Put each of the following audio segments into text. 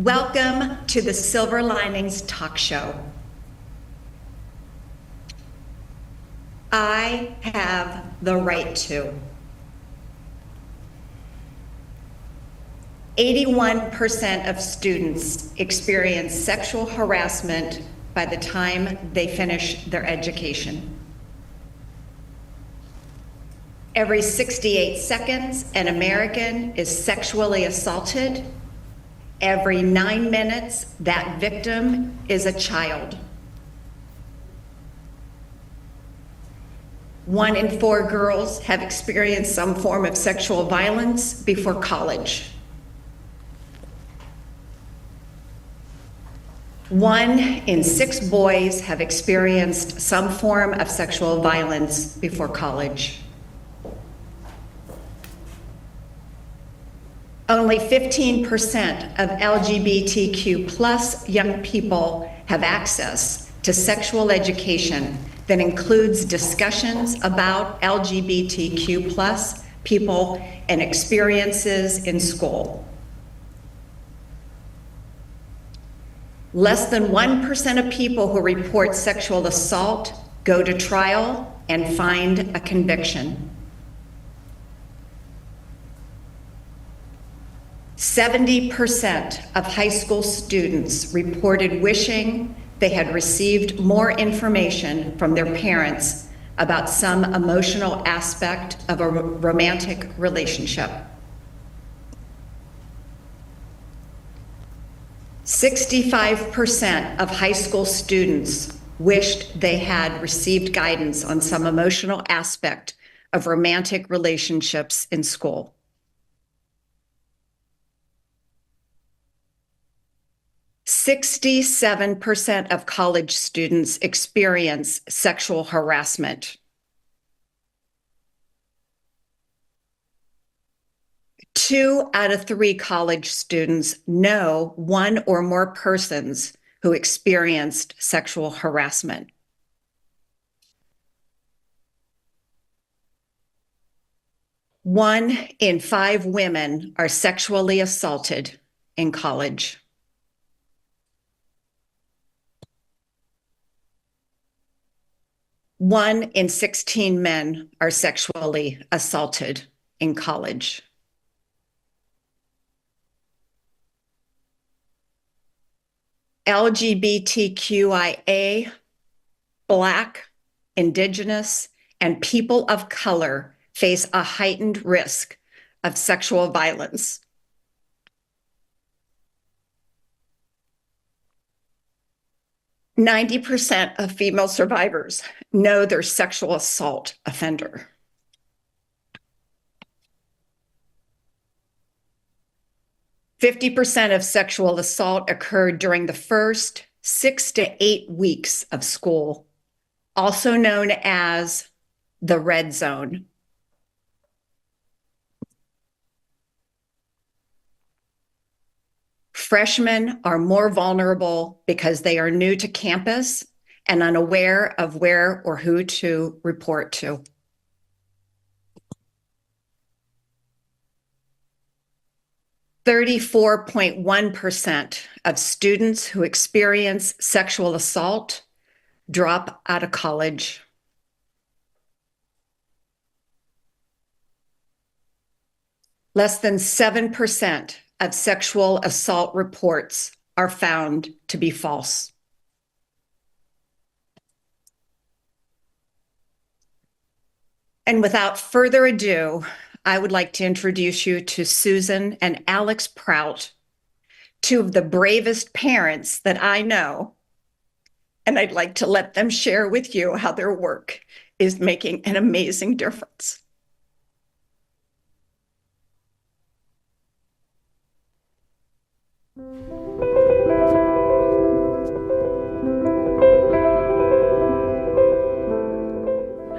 Welcome to the Silver Linings Talk Show. I have the right to. 81% of students experience sexual harassment by the time they finish their education. Every 68 seconds, an American is sexually assaulted. Every 9 minutes, that victim is a child. 1 in 4 girls have experienced some form of sexual violence before college. 1 in 6 boys have experienced some form of sexual violence before college. Only 15% of LGBTQ+ young people have access to sexual education that includes discussions about LGBTQ+ people and experiences in school. Less than 1% of people who report sexual assault go to trial and find a conviction. 70% of high school students reported wishing they had received more information from their parents about some emotional aspect of a romantic relationship. 65% of high school students wished they had received guidance on some emotional aspect of romantic relationships in school. 67% of college students experience sexual harassment. 2 out of 3 college students know 1 or more persons who experienced sexual harassment. One in 5 women are sexually assaulted in college. 1 in 16 men are sexually assaulted in college. LGBTQIA, Black, Indigenous, and people of color face a heightened risk of sexual violence. Ninety 90% of female survivors know their sexual assault offender. 50% of sexual assault occurred during the first 6 to 8 weeks of school, also known as the red zone. Freshmen are more vulnerable because they are new to campus and unaware of where or who to report to. .1% of students who experience sexual assault drop out of college. Less than 7% of sexual assault reports are found to be false. And without further ado, I would like to introduce you to Susan and Alex Prout, 2 of the bravest parents that I know. And I'd like to let them share with you how their work is making an amazing difference.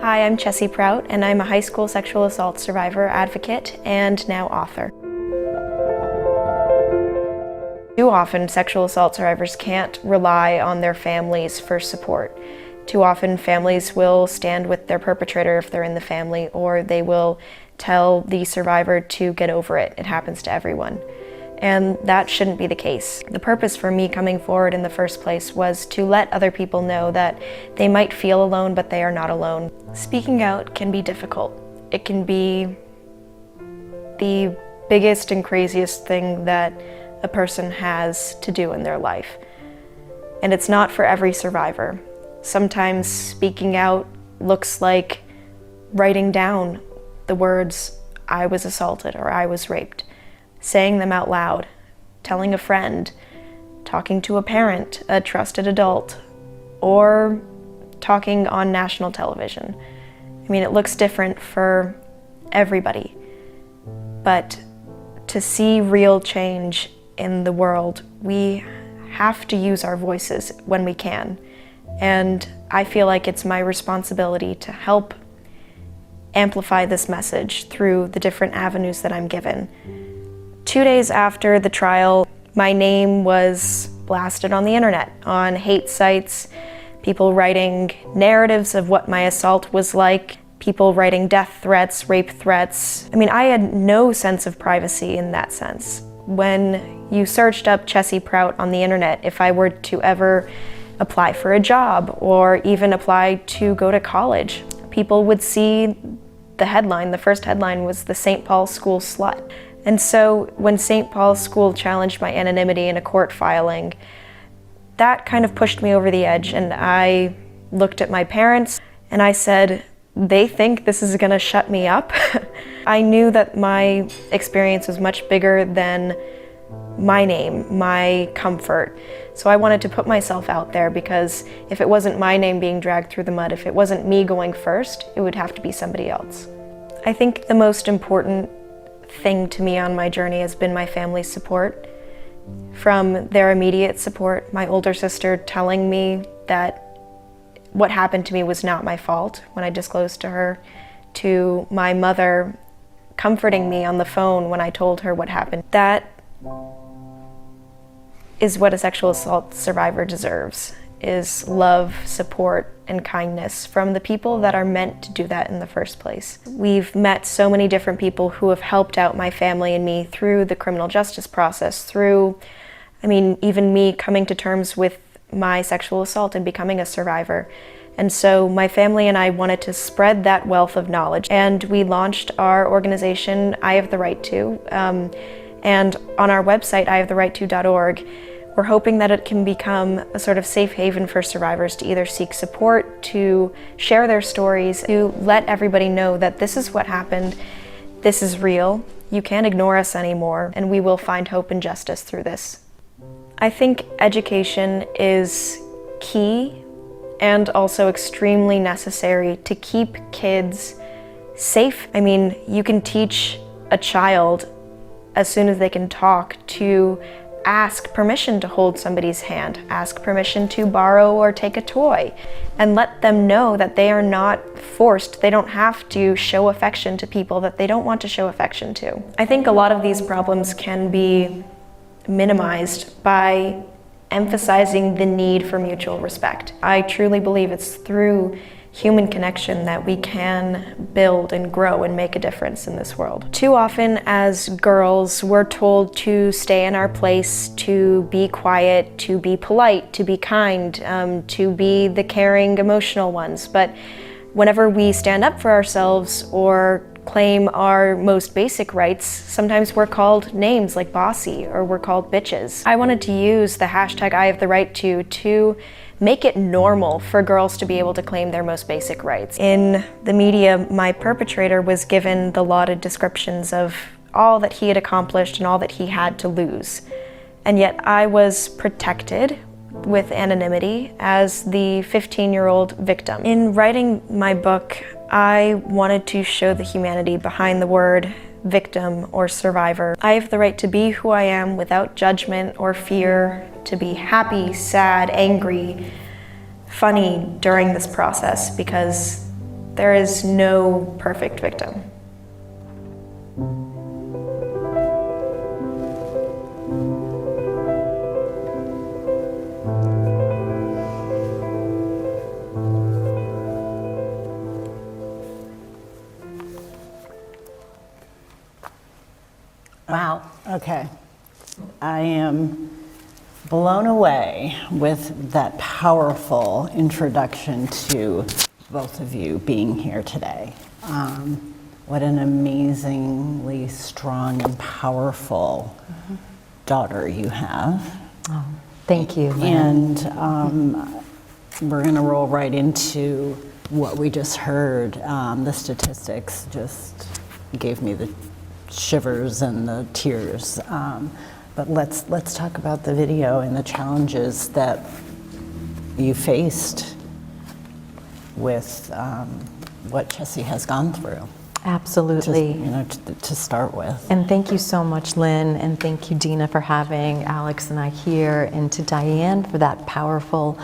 Hi, I'm Chessy Prout, and I'm a high school sexual assault survivor advocate and now author. Too often, sexual assault survivors can't rely on their families for support. Too often, families will stand with their perpetrator if they're in the family, or they will tell the survivor to get over it. It happens to everyone. And that shouldn't be the case. The purpose for me coming forward in the first place was to let other people know that they might feel alone, but they are not alone. Speaking out can be difficult. It can be the biggest and craziest thing that a person has to do in their life. And it's not for every survivor. Sometimes speaking out looks like writing down the words, "I was assaulted" or "I was raped," saying them out loud, telling a friend, talking to a parent, a trusted adult, or talking on national television. I mean, it looks different for everybody, but to see real change in the world, we have to use our voices when we can. And I feel like it's my responsibility to help amplify this message through the different avenues that I'm given. 2 days after the trial, my name was blasted on the internet, on hate sites, people writing narratives of what my assault was like, people writing death threats, rape threats. I mean, I had no sense of privacy in that sense. When you searched up Chessy Prout on the internet, if I were to ever apply for a job or even apply to go to college, people would see the headline. The first headline was "The St. Paul's School Slut." And so when St. Paul's School challenged my anonymity in a court filing, that kind of pushed me over the edge, and I looked at my parents and I said, they think this is gonna shut me up. I knew that my experience was much bigger than my name, my comfort. So I wanted to put myself out there, because if it wasn't my name being dragged through the mud, if it wasn't me going first, it would have to be somebody else. I think the most important thing to me on my journey has been my family's support. From their immediate support, my older sister telling me that what happened to me was not my fault when I disclosed to her, to my mother comforting me on the phone when I told her what happened. That is what a sexual assault survivor deserves, is love, support, and kindness from the people that are meant to do that in the first place. We've met so many different people who have helped out my family and me through the criminal justice process, through, even me coming to terms with my sexual assault and becoming a survivor. And so my family and I wanted to spread that wealth of knowledge, and we launched our organization, I Have the Right To, and on our website, IHaveTheRightTo.org, we're hoping that it can become a sort of safe haven for survivors to either seek support, to share their stories, to let everybody know that this is what happened, this is real, you can't ignore us anymore, and we will find hope and justice through this. I think education is key and also extremely necessary to keep kids safe. You can teach a child as soon as they can talk to ask permission to hold somebody's hand, ask permission to borrow or take a toy, and let them know that they are not forced. They don't have to show affection to people that they don't want to show affection to. I think a lot of these problems can be minimized by emphasizing the need for mutual respect. I truly believe it's through human connection that we can build and grow and make a difference in this world. Too often as girls, we're told to stay in our place, to be quiet, to be polite, to be kind, to be the caring, emotional ones. But whenever we stand up for ourselves or claim our most basic rights, sometimes we're called names like bossy, or we're called bitches. I wanted to use the hashtag #IHaveTheRightTo to make it normal for girls to be able to claim their most basic rights. In the media, my perpetrator was given the lauded descriptions of all that he had accomplished and all that he had to lose. And yet I was protected with anonymity as the 15-year-old victim. In writing my book, I wanted to show the humanity behind the word victim or survivor. I have the right to be who I am without judgment or fear, to be happy, sad, angry, funny during this process, because there is no perfect victim. Wow. Okay. I am blown away with that powerful introduction to both of you being here today. What an amazingly strong and powerful daughter you have. Oh, thank you, Lynn. And we're going to roll right into what we just heard. The statistics just gave me the shivers and the tears. But let's talk about the video and the challenges that you faced with what Chessy has gone through. Absolutely. To start with. And thank you so much, Lynn, and thank you, Dina, for having Alex and I here, and to Diane for that powerful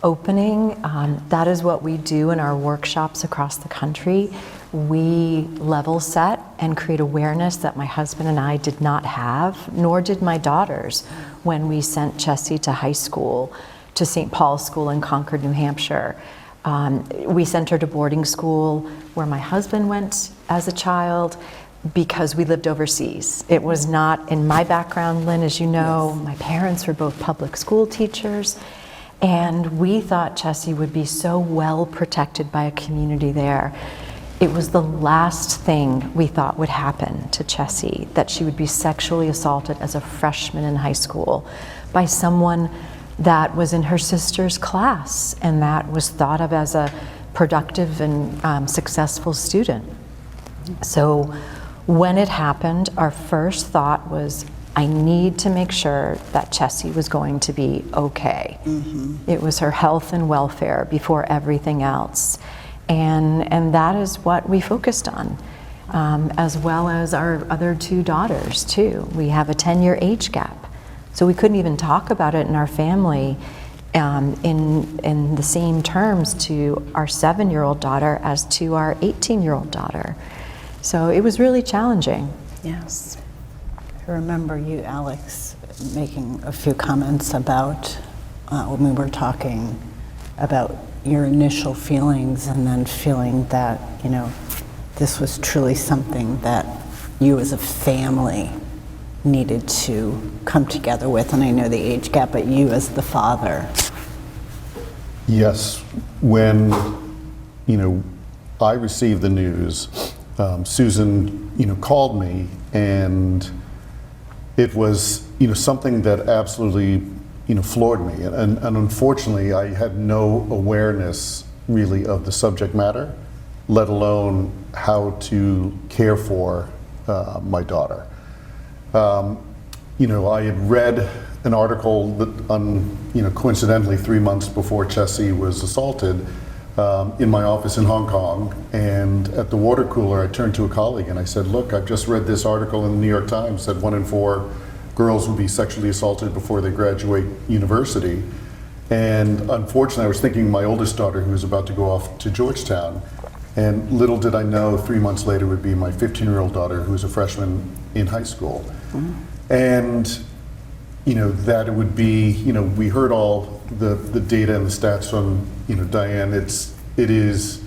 opening. That is what we do in our workshops across the country. We level set and create awareness that my husband and I did not have, nor did my daughters, when we sent Chessy to high school, to St. Paul's School in Concord, New Hampshire. We sent her to boarding school where my husband went as a child because we lived overseas. It was not in my background, Lynn, as you know. Yes. My parents were both public school teachers, and we thought Chessy would be so well protected by a community there. It was the last thing we thought would happen to Chessy, that she would be sexually assaulted as a freshman in high school by someone that was in her sister's class and that was thought of as a productive and successful student. So when it happened, our first thought was, I need to make sure that Chessy was going to be okay. It was her health and welfare before everything else. And that is what we focused on, as well as our other two daughters too. We have a 10-year age gap. So we couldn't even talk about it in our family in the same terms to our 7-year-old daughter as to our 18-year-old daughter. So it was really challenging. Yes. I remember you, Alex, making a few comments about when we were talking about your initial feelings, and then feeling that, this was truly something that you as a family needed to come together with. And I know the age gap, but you as the father. Yes, when I received the news, Susan called me, and it was something that absolutely floored me, and unfortunately I had no awareness really of the subject matter, let alone how to care for my daughter. I had read an article that coincidentally 3 months before Chessy was assaulted in my office in Hong Kong, and at the water cooler I turned to a colleague and I said, look, I've just read this article in the New York Times that 1 in 4 girls will be sexually assaulted before they graduate university. And unfortunately I was thinking my oldest daughter, who was about to go off to Georgetown, and little did I know 3 months later would be my 15-year-old daughter, who was a freshman in high school. And that it would be, we heard all the data and the stats from Diane. It is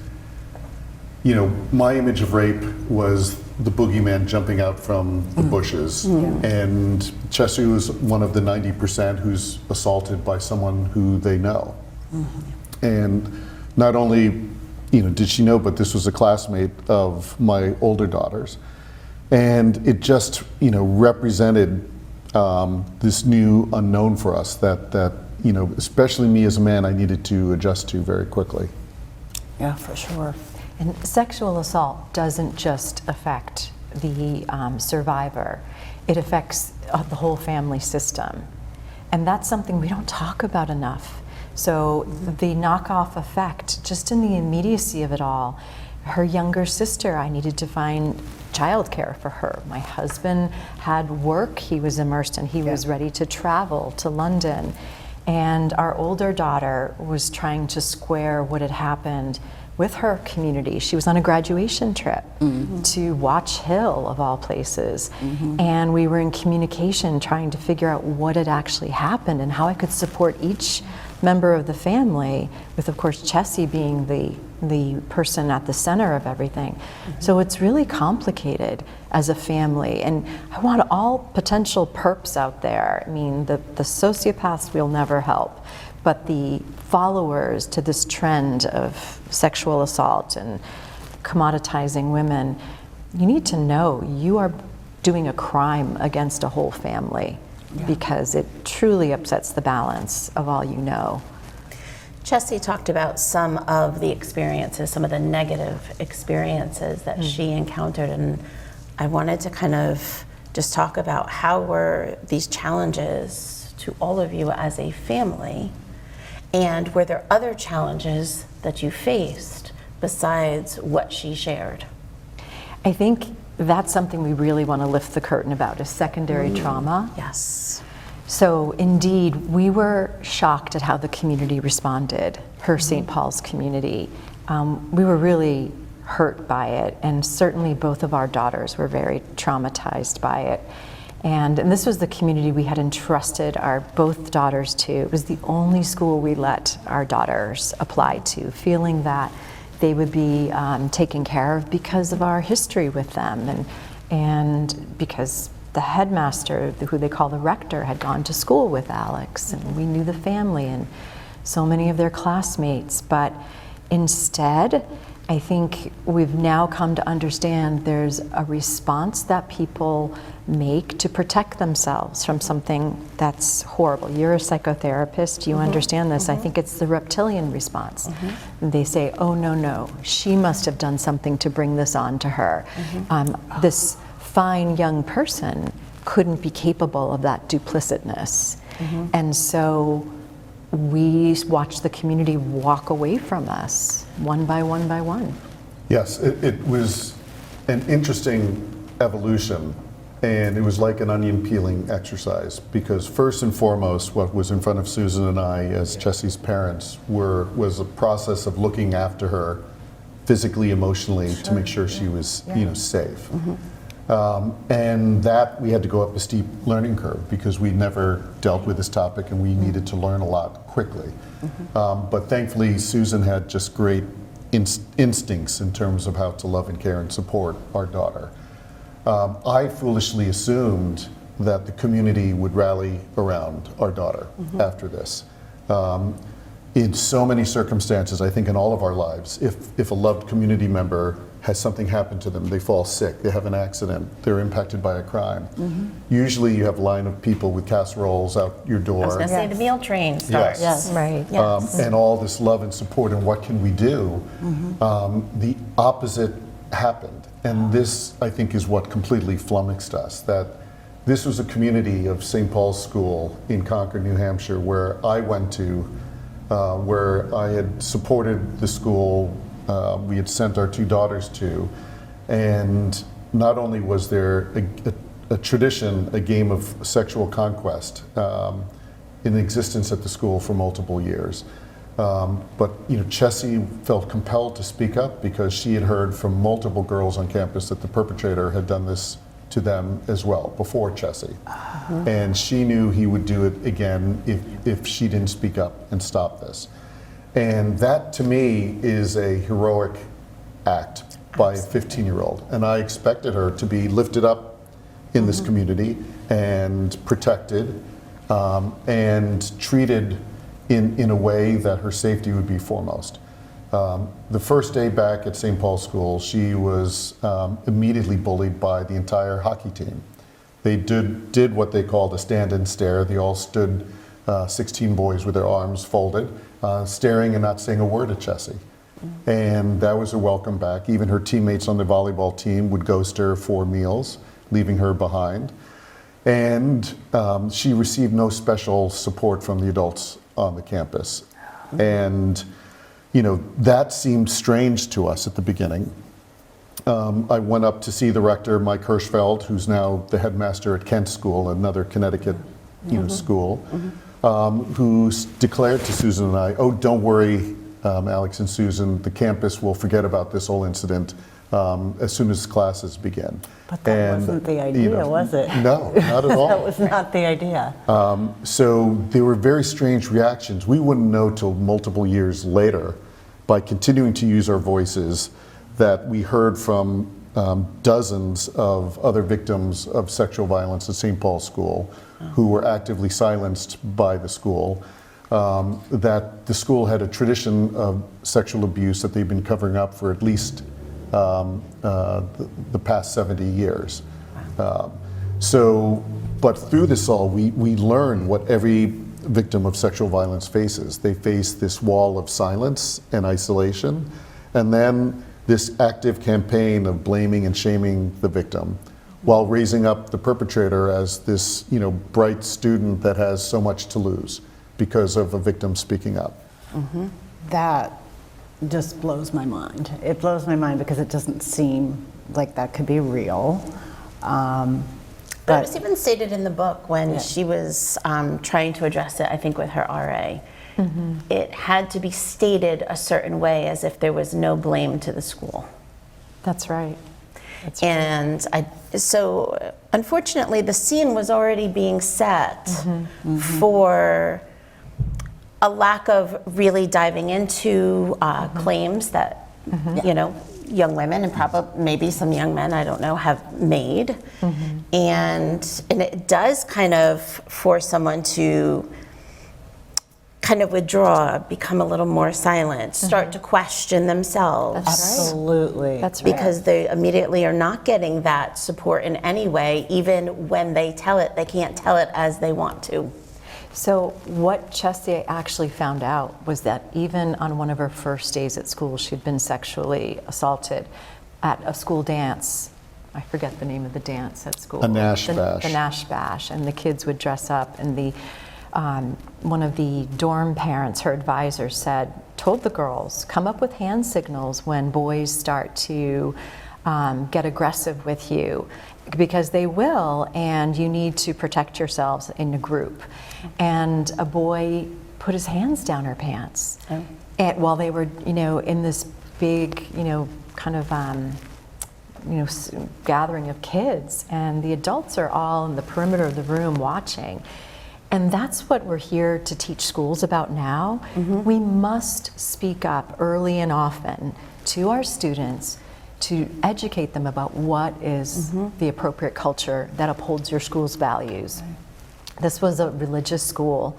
my image of rape was the boogeyman jumping out from the bushes, and Chessy was one of the 90% who's assaulted by someone who they know. And not only did she know, but this was a classmate of my older daughters. And it just, represented this new unknown for us that especially me as a man, I needed to adjust to very quickly. Yeah, for sure. And sexual assault doesn't just affect the survivor, it affects the whole family system. And that's something we don't talk about enough. So the knockoff effect, just in the immediacy of it all, her younger sister, I needed to find childcare for her. My husband had work he was immersed in. He was ready to travel to London. And our older daughter was trying to square what had happened with her community. She was on a graduation trip to Watch Hill, of all places. And we were in communication trying to figure out what had actually happened and how I could support each member of the family, with of course Chessy being the the person at the center of everything. So it's really complicated as a family. And I want all potential perps out there. I mean, the sociopaths we'll never help, but the followers to this trend of sexual assault and commoditizing women, you need to know you are doing a crime against a whole family, because it truly upsets the balance of all you know. Chessy talked about some of the experiences, some of the negative experiences that she encountered, and I wanted to kind of just talk about how were these challenges to all of you as a family, and were there other challenges that you faced besides what she shared? I think that's something we really want to lift the curtain about, is secondary trauma. Yes. So indeed, we were shocked at how the community responded, her St. Paul's community. We were really hurt by it, and certainly both of our daughters were very traumatized by it. And this was the community we had entrusted our both daughters to. It was the only school we let our daughters apply to, feeling that they would be taken care of because of our history with them, and because the headmaster, who they call the rector, had gone to school with Alex, and we knew the family and so many of their classmates. But instead, I think we've now come to understand there's a response that people make to protect themselves from something that's horrible. You're a psychotherapist, you understand this. I think it's the reptilian response. They say, oh, no, she must have done something to bring this on to her. This fine young person couldn't be capable of that duplicitness. And so we watched the community walk away from us, one by one by one. Yes, it was an interesting evolution, and it was like an onion peeling exercise, because first and foremost, what was in front of Susan and I as Chessy's parents was a process of looking after her physically, emotionally, to make sure she was safe. And that we had to go up a steep learning curve, because we never dealt with this topic and we needed to learn a lot quickly. But thankfully, Susan had just great instincts in terms of how to love and care and support our daughter. I foolishly assumed that the community would rally around our daughter after this. In so many circumstances, I think in all of our lives, if a loved community member has something happen to them, they fall sick, they have an accident, they're impacted by a crime. Usually you have a line of people with casseroles out your door. I was going to say the meal train starts. Yes. Right. And all this love and support, and what can we do? The opposite happened. And this, I think, is what completely flummoxed us, that this was a community of St. Paul's School in Concord, New Hampshire, where I went to, where I had supported the school we had sent our two daughters to. And not only was there a tradition, a game of sexual conquest in existence at the school for multiple years. But Chessy felt compelled to speak up, because she had heard from multiple girls on campus that the perpetrator had done this to them as well before Chessy. And she knew he would do it again if she didn't speak up and stop this. And that, to me, is a heroic act by a 15-year-old. And I expected her to be lifted up in this community and protected and treated in a way that her safety would be foremost. The first day back at St. Paul's School, she was immediately bullied by the entire hockey team. They did what they called a stand and stare. They all stood, 16 boys with their arms folded, staring and not saying a word at Chessy. And that was a welcome back. Even her teammates on the volleyball team would ghost her for meals, leaving her behind. And she received no special support from the adults on the campus. And that seemed strange to us at the beginning. I went up to see the rector, Mike Hirschfeld, who's now the headmaster at Kent School, another Connecticut school, who declared to Susan and I, oh, don't worry, Alex and Susan, the campus will forget about this whole incident as soon as classes begin. But that wasn't the idea, was it? No, not at all. That was not the idea. So there were very strange reactions. We wouldn't know till multiple years later by continuing to use our voices, that we heard from dozens of other victims of sexual violence at St. Paul's School who were actively silenced by the school, that the school had a tradition of sexual abuse that they've been covering up for at least the past 70 years. But through this all, we learn what every victim of sexual violence faces. They face this wall of silence and isolation, and then this active campaign of blaming and shaming the victim, while raising up the perpetrator as this, bright student that has so much to lose because of a victim speaking up. That just blows my mind. It blows my mind because it doesn't seem like that could be real. But it was even stated in the book when she was trying to address it, I think with her RA. It had to be stated a certain way, as if there was no blame to the school. That's right. That's right. And so unfortunately, the scene was already being set for a lack of really diving into claims that, young women and probably maybe some young men, I don't know, have made. And it does kind of force someone to kind of withdraw, become a little more silent, start to question themselves. Absolutely. That's right. Because they immediately are not getting that support in any way. Even when they tell it, they can't tell it as they want to. So what Chessy actually found out was that even on one of her first days at school, she'd been sexually assaulted at a school dance. I forget the name of the dance at school. A Nash Bash. The Nash Bash, and the kids would dress up, and one of the dorm parents, her advisor, told the girls, come up with hand signals when boys start to get aggressive with you, because they will, and you need to protect yourselves in a group. And a boy put his hands down her pants while they were, in this big, kind of, gathering of kids, and the adults are all in the perimeter of the room watching. And that's what we're here to teach schools about now. We must speak up early and often to our students to educate them about what is the appropriate culture that upholds your school's values. This was a religious school,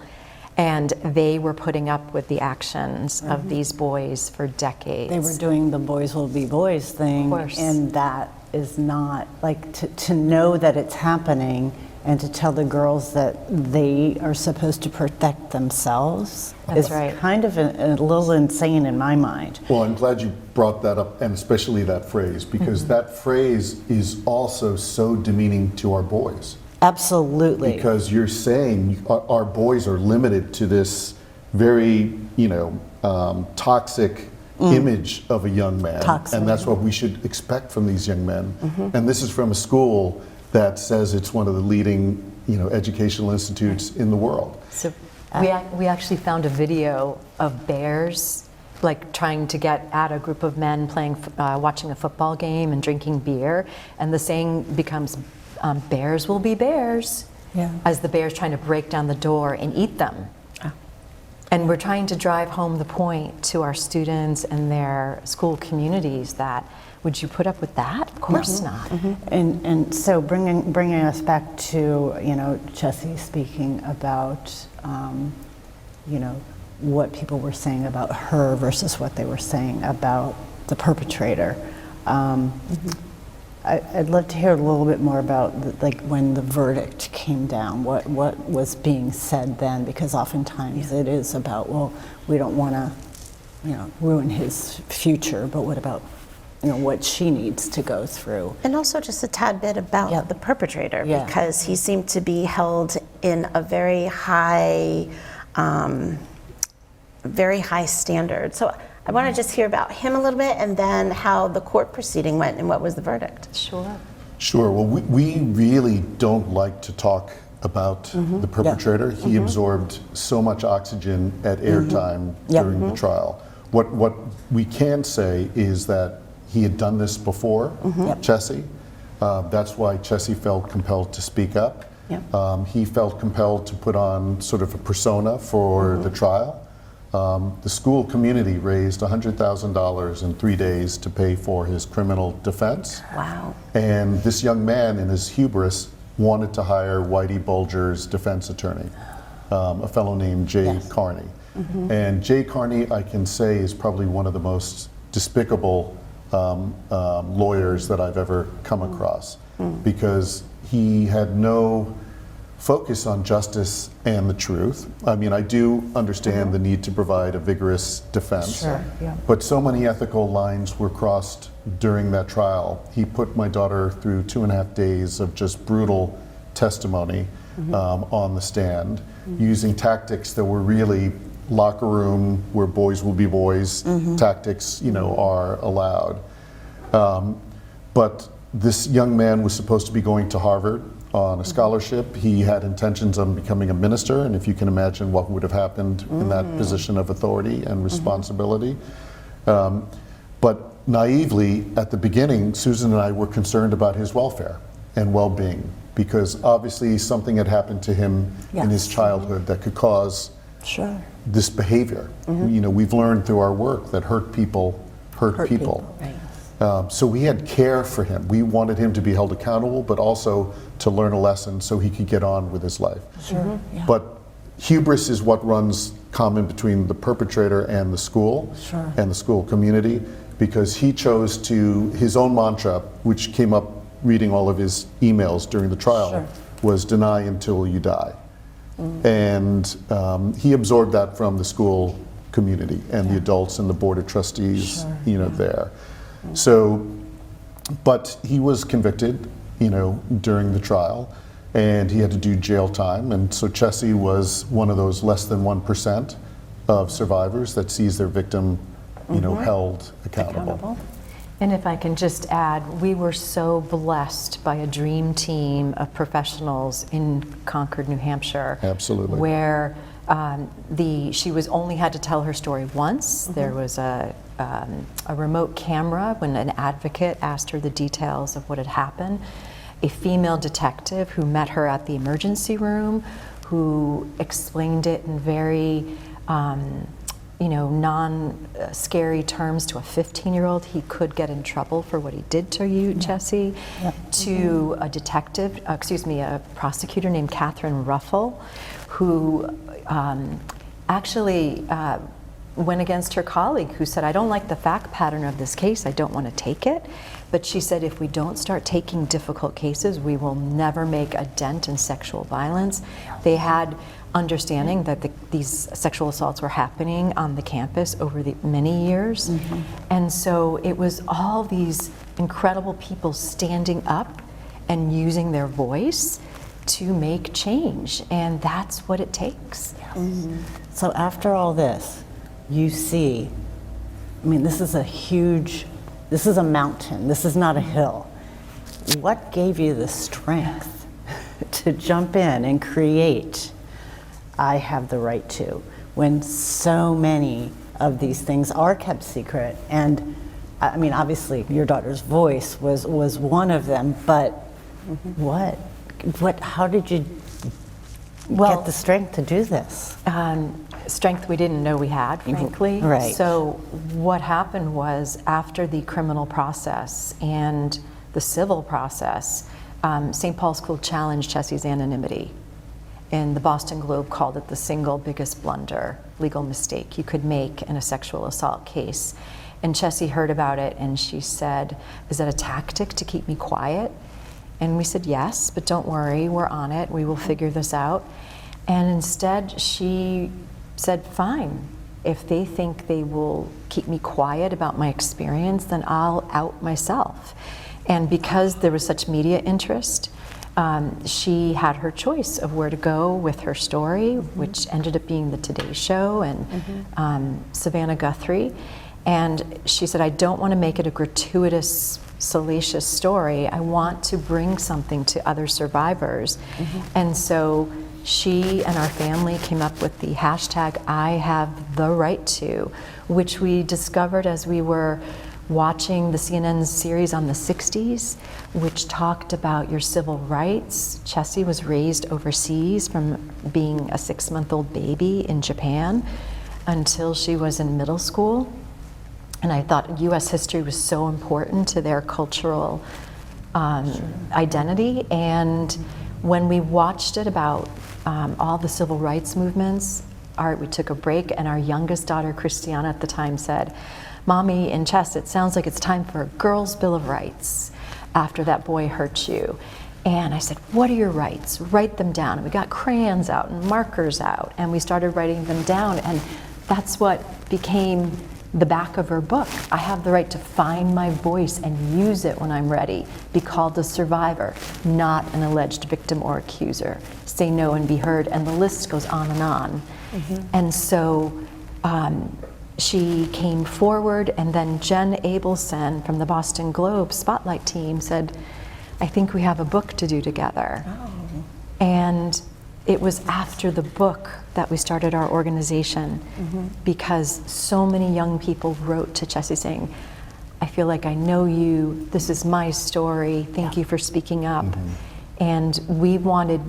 and they were putting up with the actions of these boys for decades. They were doing the boys will be boys thing, Of course. and that is not, like, to know that it's happening and to tell the girls that they are supposed to protect themselves That's is right. kind of a little insane in my mind. Well, I'm glad you brought that up, and especially that phrase, because that phrase is also so demeaning to our boys. Absolutely. Because you're saying our boys are limited to this very, toxic image of a young man. Toxic. And that's what we should expect from these young men. And this is from a school that says it's one of the leading, educational institutes in the world. So we actually found a video of bears, like trying to get at a group of men watching a football game and drinking beer, and the saying becomes, bears will be bears, as the bear's trying to break down the door and eat them. And we're trying to drive home the point to our students and their school communities that, would you put up with that? Of course not. And so bringing us back to, Chessy speaking about, what people were saying about her versus what they were saying about the perpetrator. I'd love to hear a little bit more about when the verdict came down, what was being said then, because oftentimes it is about, well, we don't want to, ruin his future, but what about, what she needs to go through. And also just a tad bit about the perpetrator, because he seemed to be held in a very high standard. So I want to just hear about him a little bit, and then how the court proceeding went and what was the verdict. Sure. Well, we really don't like to talk about the perpetrator. He absorbed so much oxygen at airtime during the trial. What we can say is that he had done this before, Chessy. That's why Chessy felt compelled to speak up. He felt compelled to put on sort of a persona for the trial. the school community raised $100,000 in 3 days to pay for his criminal defense. Wow. And this young man, in his hubris, wanted to hire Whitey Bulger's defense attorney, a fellow named Jay Yes. Carney. And Jay Carney, I can say, is probably one of the most despicable lawyers that I've ever come across, because he had no focus on justice and the truth. I mean, I do understand the need to provide a vigorous defense, Sure, yeah. but so many ethical lines were crossed during that trial. He put my daughter through 2.5 days of just brutal testimony on the stand, using tactics that were really locker room, where boys will be boys tactics, are allowed. But this young man was supposed to be going to Harvard on a scholarship. He had intentions on becoming a minister, and if you can imagine what would have happened in that position of authority and responsibility. But naively, at the beginning, Susan and I were concerned about his welfare and well-being, because obviously something had happened to him in his Yes. childhood that could cause Sure. this behavior. We've learned through our work that hurt people hurt people. So we had care for him. We wanted him to be held accountable, but also to learn a lesson so he could get on with his life. Sure. Yeah. But hubris is what runs common between the perpetrator and the school Sure. and the school community, because he chose to, his own mantra, which came up reading all of his emails during the trial, Sure. was deny until you die. And he absorbed that from the school community and the adults and the board of trustees, there. So, but he was convicted, during the trial, and he had to do jail time. And so Chessy was one of those less than 1% of survivors that sees their victim, held accountable. And if I can just add, we were so blessed by a dream team of professionals in Concord, New Hampshire. Absolutely. Where she was only had to tell her story once. There was a remote camera when an advocate asked her the details of what had happened. A female detective who met her at the emergency room, who explained it in very non-scary terms to a 15-year-old. He could get in trouble for what he did to you, Chessy. To a detective, a prosecutor named Catherine Ruffle, who actually went against her colleague, who said, I don't like the fact pattern of this case, I don't want to take it. But she said, if we don't start taking difficult cases, we will never make a dent in sexual violence. They had understanding that these sexual assaults were happening on the campus over the many years. And so it was all these incredible people standing up and using their voice to make change, and that's what it takes. So after all this, you see, this is a mountain, this is not a hill. What gave you the strength to jump in and create I Have the Right To, when so many of these things are kept secret? And obviously your daughter's voice was one of them, but how did you get the strength to do this? Strength we didn't know we had, frankly. Right. So what happened was, after the criminal process and the civil process, St. Paul School challenged Chessy's anonymity. And the Boston Globe called it the single biggest blunder, legal mistake you could make in a sexual assault case. And Chessy heard about it and she said, is that a tactic to keep me quiet? And we said, yes, but don't worry, we're on it, we will figure this out. And instead she said, fine, if they think they will keep me quiet about my experience, then I'll out myself. And because there was such media interest, she had her choice of where to go with her story, which ended up being the Today Show and Savannah Guthrie. And she said, I don't want to make it a gratuitous, salacious story. I want to bring something to other survivors. And so she and our family came up with the hashtag I Have the Right To, which we discovered as we were watching the CNN series on the 60s, which talked about your civil rights. Chessy was raised overseas from being a 6-month-old baby in Japan. until she was in middle school. And I thought US history was so important to their cultural identity. And when we watched it about all the civil rights movements, we took a break, and our youngest daughter, Christiana, at the time said, "Mommy, in chess, it sounds like it's time for a girl's Bill of Rights after that boy hurt you." And I said, "What are your rights? Write them down." And we got crayons out and markers out, and we started writing them down. And that's what became the back of her book. I have the right to find my voice and use it when I'm ready. Be called a survivor, not an alleged victim or accuser. Say no and be heard. And the list goes on and on. And so she came forward, and then Jen Abelson from the Boston Globe Spotlight team said, "I think we have a book to do together." And it was after the book that we started our organization, because so many young people wrote to Chessy saying, "I feel like I know you, this is my story, thank you for speaking up." And we wanted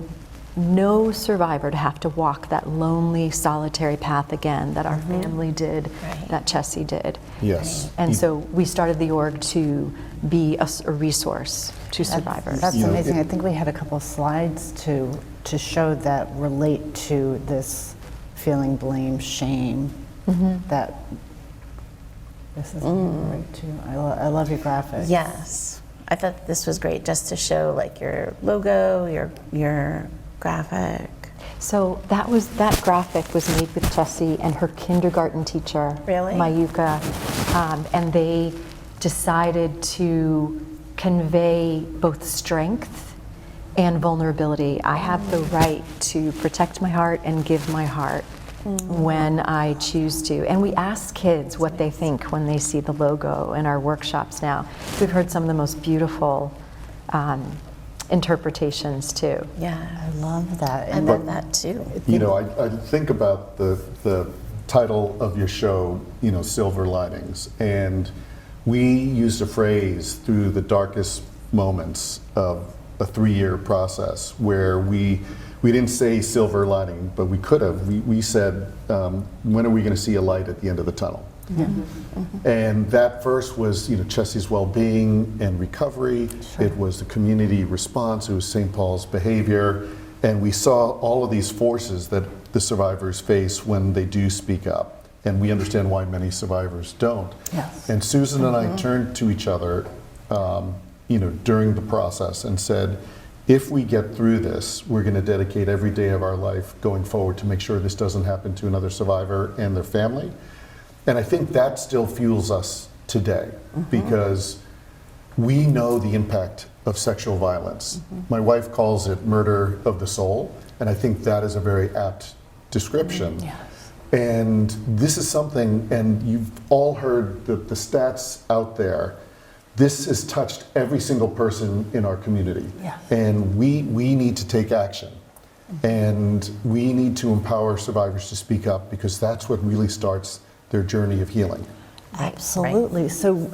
no survivor to have to walk that lonely, solitary path again that our family did, that Chessy did. Yes. And so we started the org to be a resource to survivors. That's amazing. I think we had a couple of slides to show that relate to this feeling blame, shame, that this is right too. I love your graphics. Yes. I thought this was great just to show like your logo, your graphic. So that graphic was made with Chessy and her kindergarten teacher, Really? Mayuka, and they decided to convey both strength and vulnerability. I have the right to protect my heart and give my heart when I choose to. And we ask kids what they think when they see the logo in our workshops now. We've heard some of the most beautiful interpretations too. Yeah. I love that. I love that too. You know, I think about the title of your show, you know, Silver Linings, and we used a phrase through the darkest moments of a 3-year process where we didn't say silver lining, but we could have. We said, when are we going to see a light at the end of the tunnel? And that first was, you know, Chessy's well-being and recovery. It was the community response. It was St. Paul's behavior. And we saw all of these forces that the survivors face when they do speak up. And we understand why many survivors don't. Yes. And Susan and I turned to each other, you know, during the process and said, if we get through this, we're going to dedicate every day of our life going forward to make sure this doesn't happen to another survivor and their family. And I think that still fuels us today because we know the impact of sexual violence. My wife calls it murder of the soul, and I think that is a very apt description. And this is something, and you've all heard the stats out there. This has touched every single person in our community. And we need to take action. And we need to empower survivors to speak up because that's what really starts their journey of healing. Absolutely. So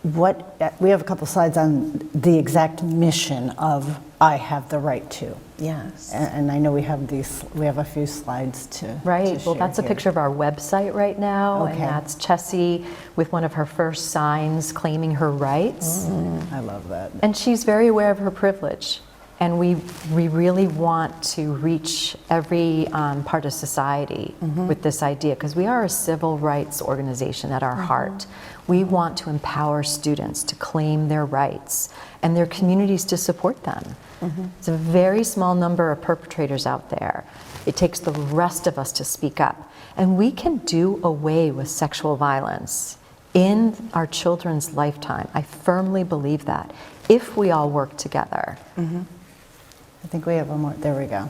we have a couple slides on the exact mission of I Have the Right To. Yes. And I know we have a few slides to Right. to Well, share that's a here. picture of our website right now, and Okay. that's Chessy with one of her first signs claiming her rights. I love that. And she's very aware of her privilege. And we really want to reach every part of society with this idea, because we are a civil rights organization at our heart. We want to empower students to claim their rights and their communities to support them. It's a very small number of perpetrators out there. It takes the rest of us to speak up. And we can do away with sexual violence in our children's lifetime. I firmly believe that, if we all work together. I think we have one more. There we go.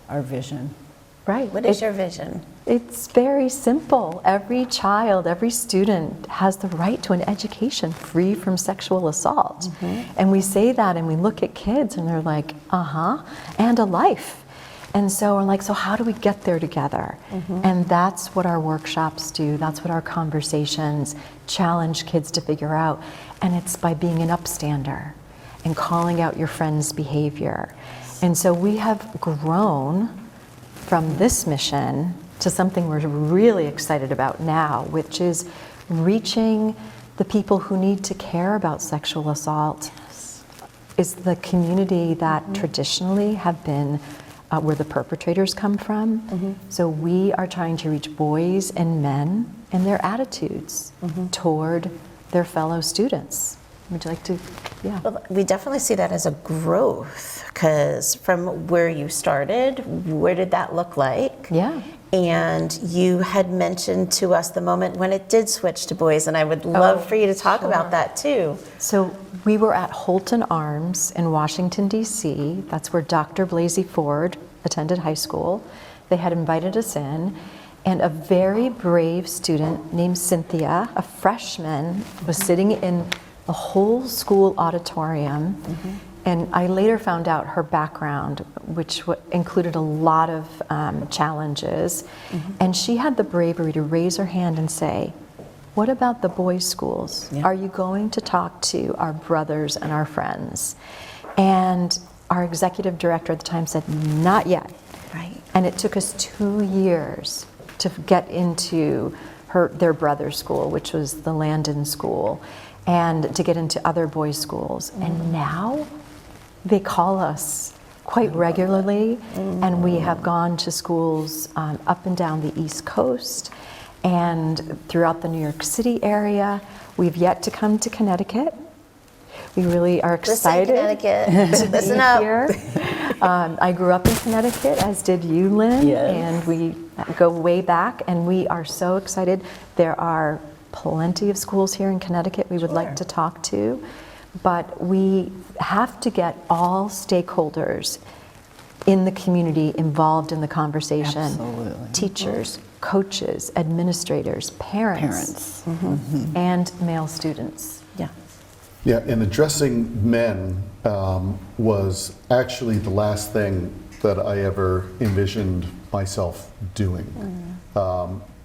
Our vision. Right. What is your vision? It's very simple. Every child, every student has the right to an education free from sexual assault. And we say that and we look at kids and they're like, and a life. And so we're like, so how do we get there together? And that's what our workshops do. That's what our conversations challenge kids to figure out. And it's by being an upstander and calling out your friend's behavior. And so we have grown from this mission to something we're really excited about now, which is reaching the people who need to care about sexual assault. Is the community that traditionally have been where the perpetrators come from. So we are trying to reach boys and men and their attitudes toward their fellow students. Would you like to? Yeah. Well, we definitely see that as a growth, because from where you started, where did that look like? Yeah. And you had mentioned to us the moment when it did switch to boys, and I would love for you to talk about that too. So we were at Holton Arms in Washington, D.C. That's where Dr. Blasey Ford attended high school. They had invited us in, and a very brave student named Cynthia, a freshman, was sitting in the whole school auditorium. And I later found out her background, which included a lot of challenges. And she had the bravery to raise her hand and say, "What about the boys' schools? Are you going to talk to our brothers and our friends?" And our executive director at the time said, "Not yet." Right. And it took us 2 years to get into their brother's school, which was the Landon School, and to get into other boys' schools. And now they call us quite regularly, and we have gone to schools up and down the East Coast and throughout the New York City area. We've yet to come to Connecticut. We really are excited. Listen, Connecticut. Listen up. Here. I grew up in Connecticut, as did you, Lynn, Yes. and we go way back, and we are so excited. There are plenty of schools here in Connecticut we would like to talk to, but we have to get all stakeholders in the community involved in the conversation. Absolutely. Teachers, coaches, administrators, parents. And male students. Yeah. Yeah, and addressing men was actually the last thing that I ever envisioned myself doing.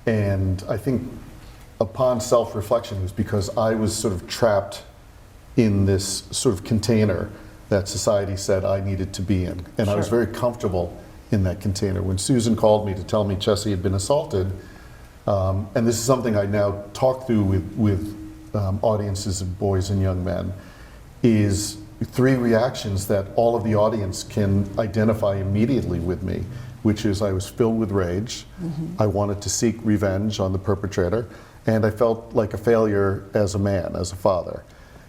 And I think upon self-reflection, it was because I was sort of trapped in this sort of container that society said I needed to be in. And I was very comfortable in that container. When Susan called me to tell me Chessy had been assaulted, and this is something I now talk through with audiences of boys and young men, is 3 reactions that all of the audience can identify immediately with me, which is I was filled with rage, I wanted to seek revenge on the perpetrator, and I felt like a failure as a man, as a father.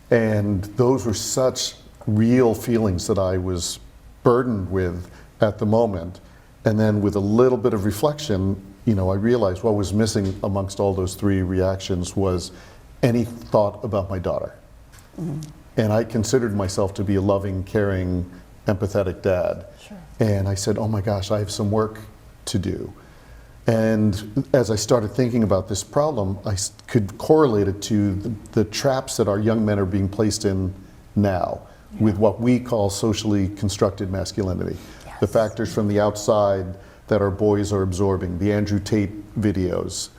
And those were such real feelings that I was burdened with at the moment. And then with a little bit of reflection, I realized what was missing amongst all those 3 reactions was any thought about my daughter. And I considered myself to be a loving, caring, empathetic dad. And I said, oh my gosh, I have some work to do. And as I started thinking about this problem, I could correlate it to the traps that our young men are being placed in now with what we call socially constructed masculinity. The factors from the outside that our boys are absorbing, the Andrew Tate videos,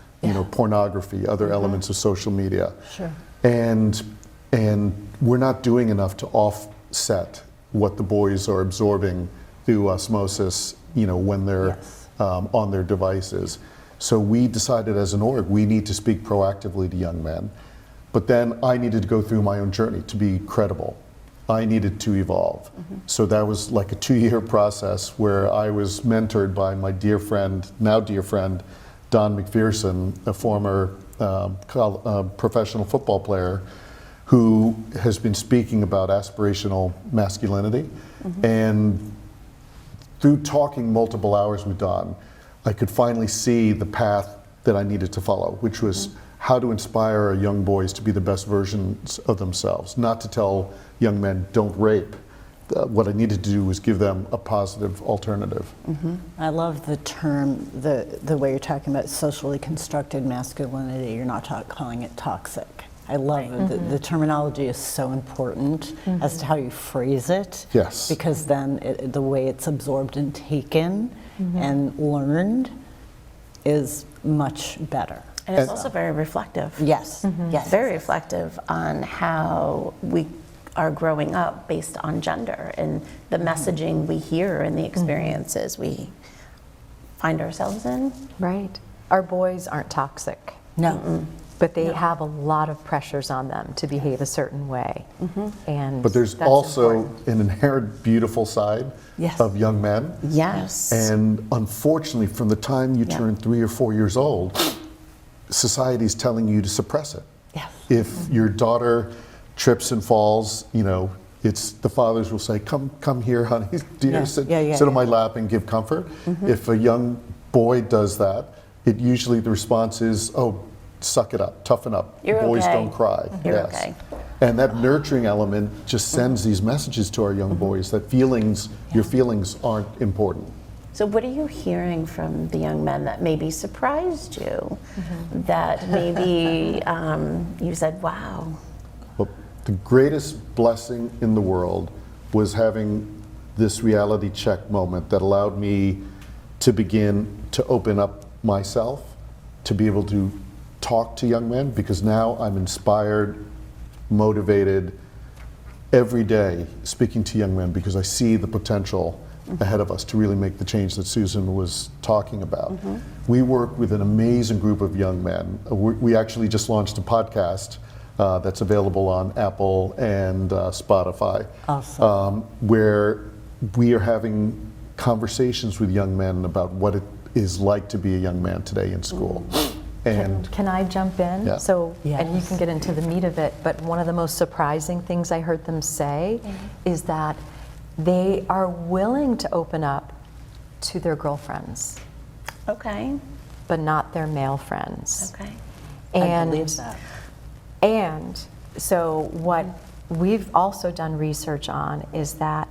pornography, other elements of social media. And we're not doing enough to offset what the boys are absorbing through osmosis, when they're on their devices. So we decided as an org, we need to speak proactively to young men. But then I needed to go through my own journey to be credible. I needed to evolve. So that was like a 2-year process where I was mentored by my now dear friend, Don McPherson, a former professional football player who has been speaking about aspirational masculinity. And through talking multiple hours with Don, I could finally see the path that I needed to follow, which was how to inspire our young boys to be the best versions of themselves, not to tell young men, don't rape. What I needed to do was give them a positive alternative. I love the term, the way you're talking about socially constructed masculinity. You're not calling it toxic. I love it. The terminology is so important as to how you phrase it. Yes. Because then the way it's absorbed and taken and learned is much better. And it's also very reflective. Yes. Yes. Very reflective on how we are growing up based on gender and the messaging we hear and the experiences we find ourselves in. Right. Our boys aren't toxic, No. but they have a lot of pressures on them to behave a certain way. And But there's that's also important. an inherent beautiful side Yes. of young men. Yes. And unfortunately, from the time you Yeah. turn 3 or 4 years old, society's telling you to suppress it. Yes. If your daughter trips and falls, it's the fathers will say, "Come here, honey, dear, Yeah. sit Yeah, on my lap and give comfort." If a young boy does that, it usually the response is, "Oh, suck it up, toughen up. You're Boys okay. don't cry." You're okay. And that nurturing element just sends these messages to our young boys that your feelings aren't important. So what are you hearing from the young men that maybe surprised you? That maybe you said, wow. Well, the greatest blessing in the world was having this reality check moment that allowed me to begin to open up myself, to be able to talk to young men, because now I'm inspired, motivated every day speaking to young men because I see the potential ahead of us to really make the change that Susan was talking about. We work with an amazing group of young men. We actually just launched a podcast that's available on Apple and Spotify, Awesome. where we are having conversations with young men about what it is like to be a young man today in school. And Can I jump in? Yeah. So, and you Yes. can get into the meat of it, but one of the most surprising things I heard them say is that they are willing to open up to their girlfriends, Okay. but not their male friends. Okay. I believe that. And so what we've also done research on is that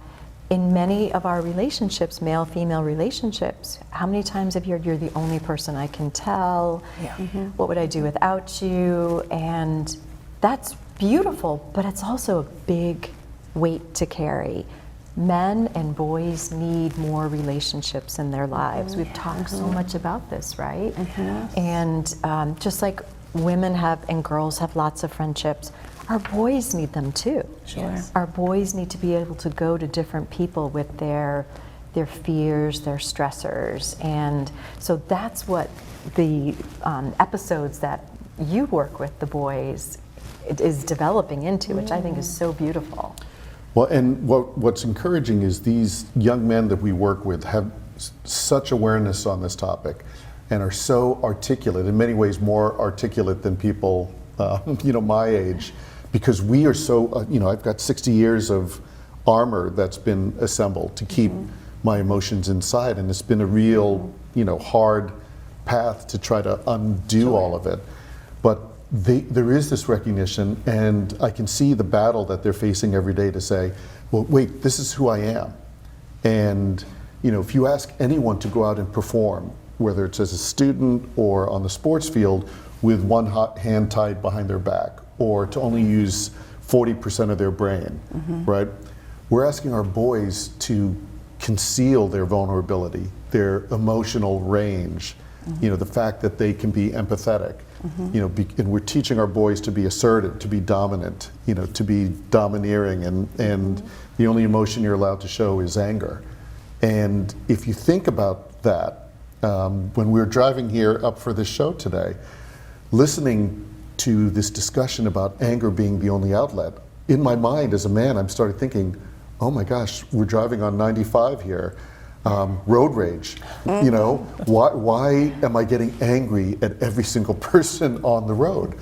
in many of our relationships, male-female relationships, how many times have you heard you're the only person I can tell? Yeah. What would I do without you? And that's beautiful, but it's also a big weight to carry. Men and boys need more relationships in their lives. We've talked so much about this, right? And just like women have and girls have lots of friendships, our boys need them too. Sure. Our boys need to be able to go to different people with their fears, their stressors. And so that's what the episodes that you work with the boys is developing into, which I think is so beautiful. well, and what's encouraging is these young men that we work with have such awareness on this topic and are so articulate, in many ways more articulate than people, my age, because we are so, I've got 60 years of armor that's been assembled to keep my emotions inside, and it's been a real, hard path to try to undo all of it. But there is this recognition, and I can see the battle that they're facing every day to say, well, wait, this is who I am. And if you ask anyone to go out and perform, whether it's as a student or on the sports field, with one hand tied behind their back, or to only use 40% of their brain, right? We're asking our boys to conceal their vulnerability, their emotional range, the fact that they can be empathetic, and we're teaching our boys to be assertive, to be dominant, to be domineering, and the only emotion you're allowed to show is anger. And if you think about that, when we were driving here up for this show today, listening to this discussion about anger being the only outlet, in my mind as a man, I'm started thinking, oh my gosh, we're driving on 95 here, road rage. Why am I getting angry at every single person on the road?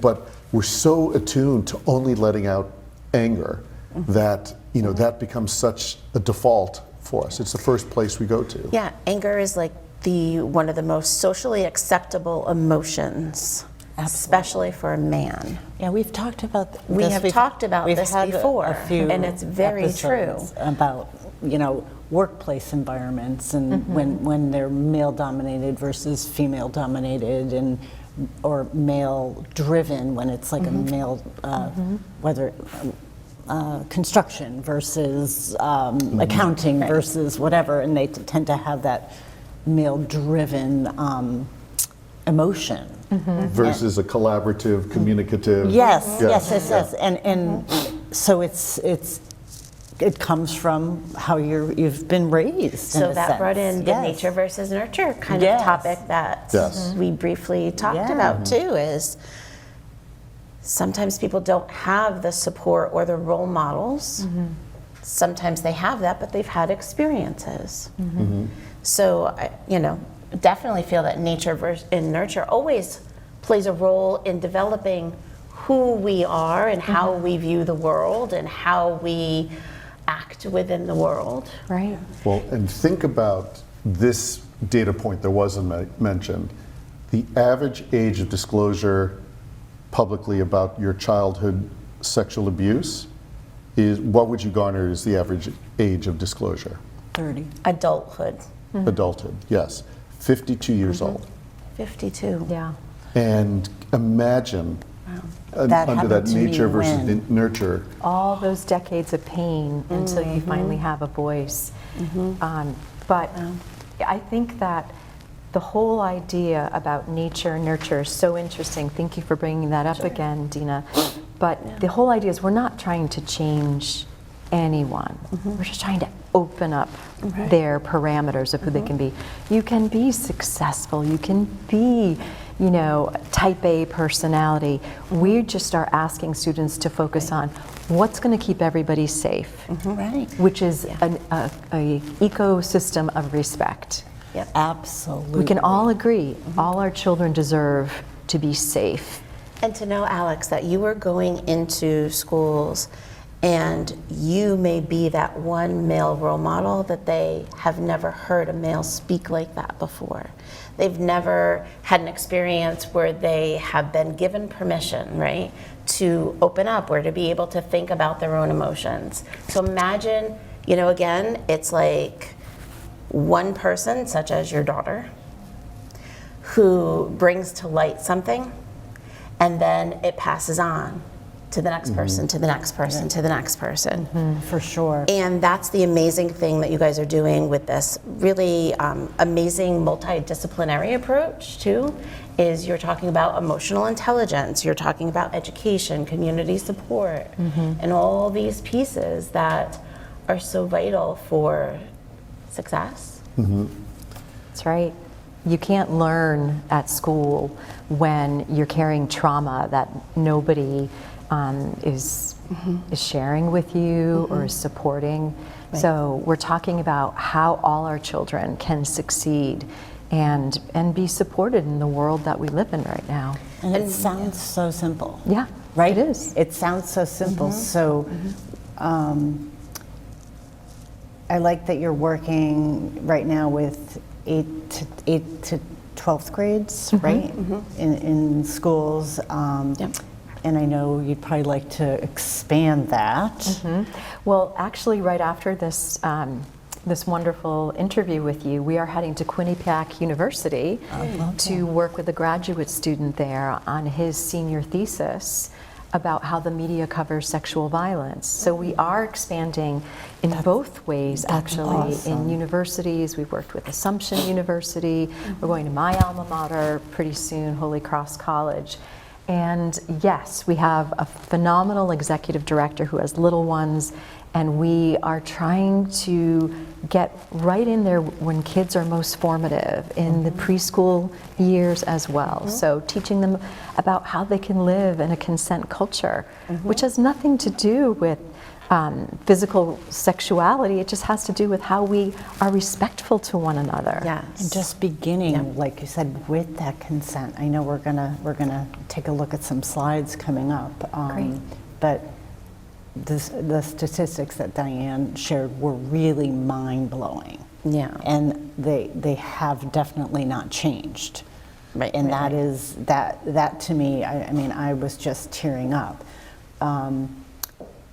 But we're so attuned to only letting out anger that that becomes such a default for us. It's the first place we go to. Yeah, anger is like one of the most socially acceptable emotions, especially for a man. Yeah, we've talked about this. We have talked about we've this had before, a few and it's very episodes about workplace environments and when they're male dominated versus female dominated, or male driven when it's like a male whether construction versus accounting versus whatever, and they tend to have that male driven emotion. Versus a collaborative, communicative. Yes. And so it's it comes from how you've been raised. So in a that sense. brought in the Yes. nature versus nurture kind Yes. of topic that Yes. we briefly talked Yeah. about too, is sometimes people don't have the support or the role models. Sometimes they have that, but they've had experiences. So, definitely feel that nature and nurture always plays a role in developing who we are and how we view the world and how we act within the world. Right. Well, and think about this data point that wasn't mentioned. The average age of disclosure publicly about your childhood sexual abuse is, what would you garner is the average age of disclosure? 30. Adulthood, Adulthood, yes. 52 years old. 52. Yeah. And imagine That under that happened to nature you versus when? nurture. All those decades of pain until you finally have a voice. But I think that the whole idea about nature and nurture is so interesting. Thank you for bringing that up again, Dina. But the whole idea is we're not trying to change anyone. We're just trying to open up their parameters of who they can be. You can be successful. You can be, type A personality. We just are asking students to focus on what's going to keep everybody safe, Right. which is a ecosystem of respect. Yep. Absolutely. We can all agree all our children deserve to be safe. And to know, Alex, that you are going into schools and you may be that one male role model that they have never heard a male speak like that before. They've never had an experience where they have been given permission, right, to open up or to be able to think about their own emotions. So imagine, again, it's like one person, such as your daughter, who brings to light something, and then it passes on to the next person, to the next person, to the next person. For sure. And that's the amazing thing that you guys are doing with this really amazing multidisciplinary approach too, is you're talking about emotional intelligence, you're talking about education, community support, and all these pieces that are so vital for success. That's right. You can't learn at school when you're carrying trauma that nobody is sharing with you or is supporting. So we're talking about how all our children can succeed and be supported in the world that we live in right now. And it sounds so simple. Yeah, Right? it is. It sounds so simple. So I like that you're working right now with 8 to 12th grades, right? In schools. Yep. And I know you'd probably like to expand that. Well, actually, right after this this wonderful interview with you, we are heading to Quinnipiac University to work with a graduate student there on his senior thesis about how the media covers sexual violence. So we are expanding in both ways, actually. awesome. In universities, we've worked with Assumption University. We're going to my alma mater pretty soon, Holy Cross College. And yes, we have a phenomenal executive director who has little ones, and we are trying to get right in there when kids are most formative, in the preschool years as well. So teaching them about how they can live in a consent culture, which has nothing to do with physical sexuality. It just has to do with how we are respectful to one another. And just beginning, like you said, with that consent. I know we're gonna take a look at some slides coming up. Great. But the statistics that Diane shared were really mind-blowing. Yeah. And they have definitely not changed. Right, And right, that is that to me, I mean, I was just tearing up.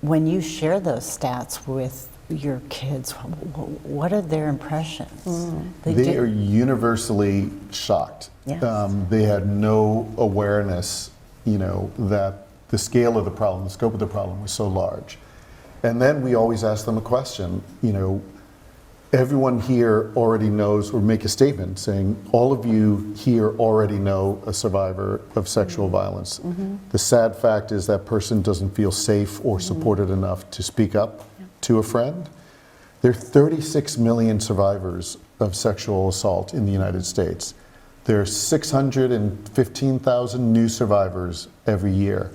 When you share those stats with your kids, what are their impressions? They are universally shocked. Yes. They had no awareness, that the scale of the problem, the scope of the problem was so large. And then we always ask them a question, everyone here already knows, or make a statement saying, all of you here already know a survivor of sexual violence. The sad fact is that person doesn't feel safe or supported enough to speak up to a friend. There are 36 million survivors of sexual assault in the United States. There are 615,000 new survivors every year.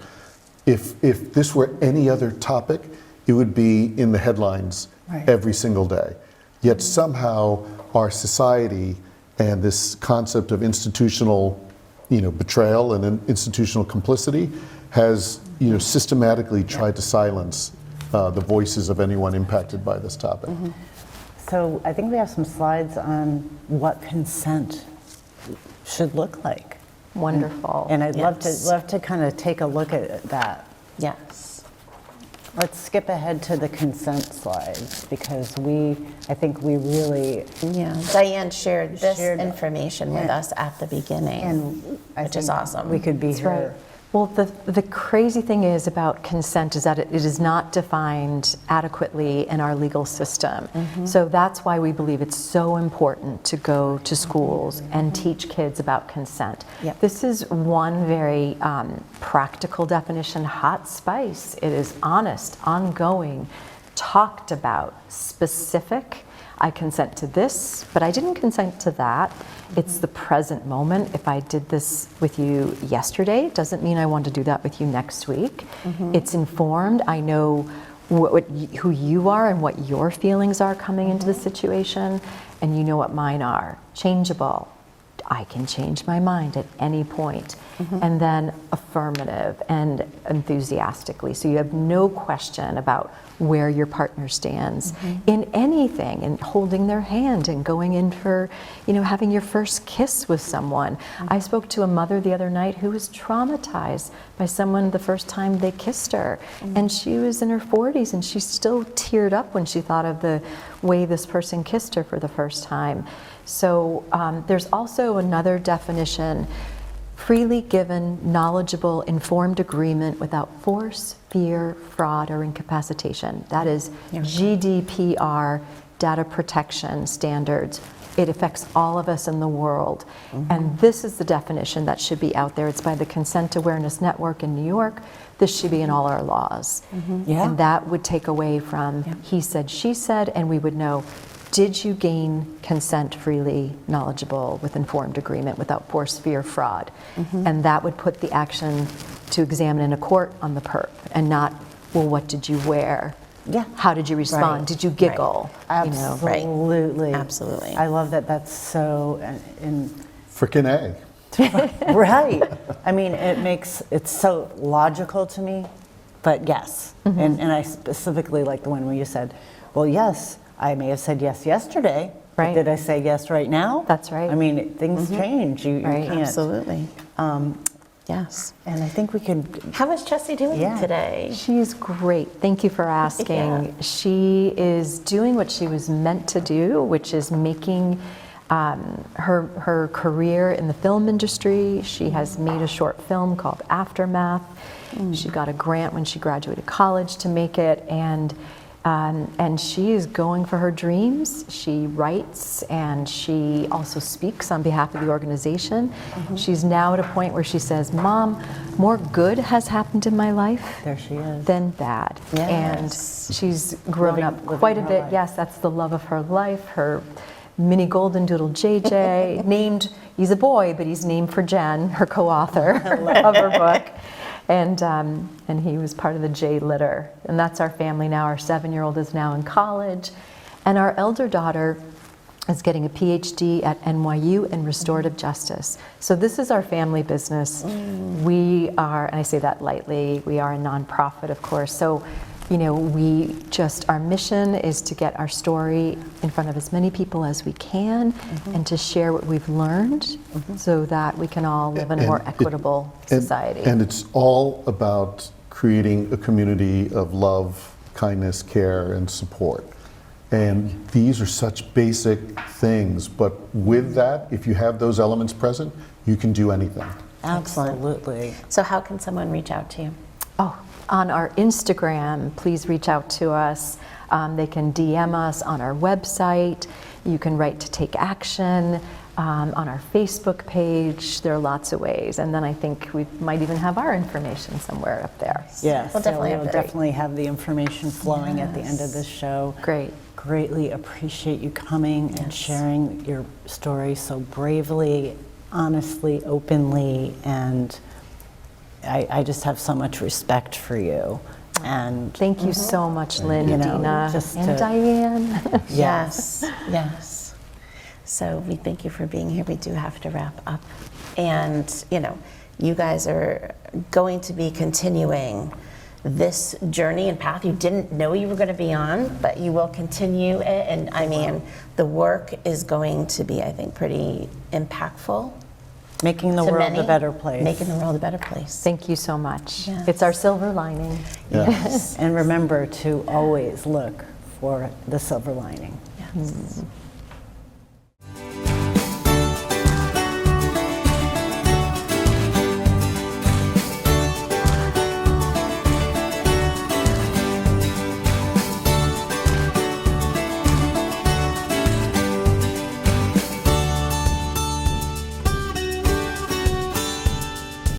If this were any other topic, it would be in the headlines every single day. Yet somehow our society and this concept of institutional, betrayal and institutional complicity has, systematically tried to silence the voices of anyone impacted by this topic. So I think we have some slides on what consent should look like. Wonderful. And I'd love to kind of take a look at that. Yes. Let's skip ahead to the consent slides because I think we really, Yeah. Diane shared this Shared- information with us at the beginning, and I which is think awesome. we could be That's right. here. Well, the crazy thing is about consent is that it is not defined adequately in our legal system. So that's why we believe it's so important to go to schools and teach kids about consent. Yep. This is one very practical definition, hot spice. It is honest, ongoing, talked about, specific. I consent to this, but I didn't consent to that. It's the present moment. If I did this with you yesterday, it doesn't mean I want to do that with you next week. It's informed. I know who you are and what your feelings are coming into the situation, and you know what mine are. Changeable. I can change my mind at any point. And then affirmative and enthusiastically. So you have no question about where your partner stands in anything, and holding their hand and going in for, having your first kiss with someone. I spoke to a mother the other night who was traumatized by someone the first time they kissed her. And she was in her 40s and she still teared up when she thought of the way this person kissed her for the first time. So there's also another definition: freely given, knowledgeable, informed agreement without force, fear, fraud, or incapacitation. That is GDPR, data protection standards. It affects all of us in the world. And this is the definition that should be out there. It's by the Consent Awareness Network in New York. This should be in all our laws. Yeah. And that would take away from he said, she said, and we would know, did you gain consent freely, knowledgeable, with informed agreement, without force, fear, fraud? And that would put the action to examine in a court on the perp, and not, well, what did you wear? Yeah. How did you respond? Right. Did you giggle? Absolutely. Absolutely. I love that that's so, Frickin' A. right. I mean, it's so logical to me, but yes. And I specifically like the one where you said, well, yes, I may have said yes yesterday, but Right. did I say yes right now? That's right. I mean, things change. You Right. can't. Absolutely. Yes. And I think we could, How is Chessy doing Yeah. today? She's great. Thank you for asking. Yeah. She is doing what she was meant to do, which is making her career in the film industry. She has made a short film called Aftermath. She got a grant when she graduated college to make it, and she is going for her dreams. She writes and she also speaks on behalf of the organization. She's now at a point where she says, Mom, more good has happened in my life there she is. than bad. Yes. And she's grown up Living quite a her bit. life. Yes, that's the love of her life. Her mini golden doodle JJ, named, he's a boy, but he's named for Jen, her co-author of her book. And he was part of the J litter. And that's our family now. Our 7-year-old is now in college. And our elder daughter is getting a PhD at NYU in restorative justice. So this is our family business. We are, and I say that lightly, we are a nonprofit, of course. So, our mission is to get our story in front of as many people as we can and to share what we've learned so that we can all live in a more equitable society. And it's all about creating a community of love, kindness, care, and support. And these are such basic things, but with that, if you have those elements present, you can do anything. Absolutely. So how can someone reach out to you? Oh, on our Instagram, please reach out to us. They can DM us on our website. You can write to take action. on our Facebook page. There are lots of ways. And then I think we might even have our information somewhere up there. Yes, We'll definitely have we'll it. definitely have the information flowing at the end of this show. Great. Greatly appreciate you coming and sharing your story so bravely, honestly, openly, and I just have so much respect for you. And Thank you so much, Lynn, You and know, Dina, just and to- Diane. Yes, yes. So we thank you for being here. We do have to wrap up. And, you know, you guys are going to be continuing this journey and path you didn't know you were going to be on, but you will continue it. And I mean, the work is going to be, I think, pretty impactful. making the to world many, a better place. Making the world a better place. Thank you so much. Yes. It's our silver lining. Yes. And remember to always look for the silver lining. Yes.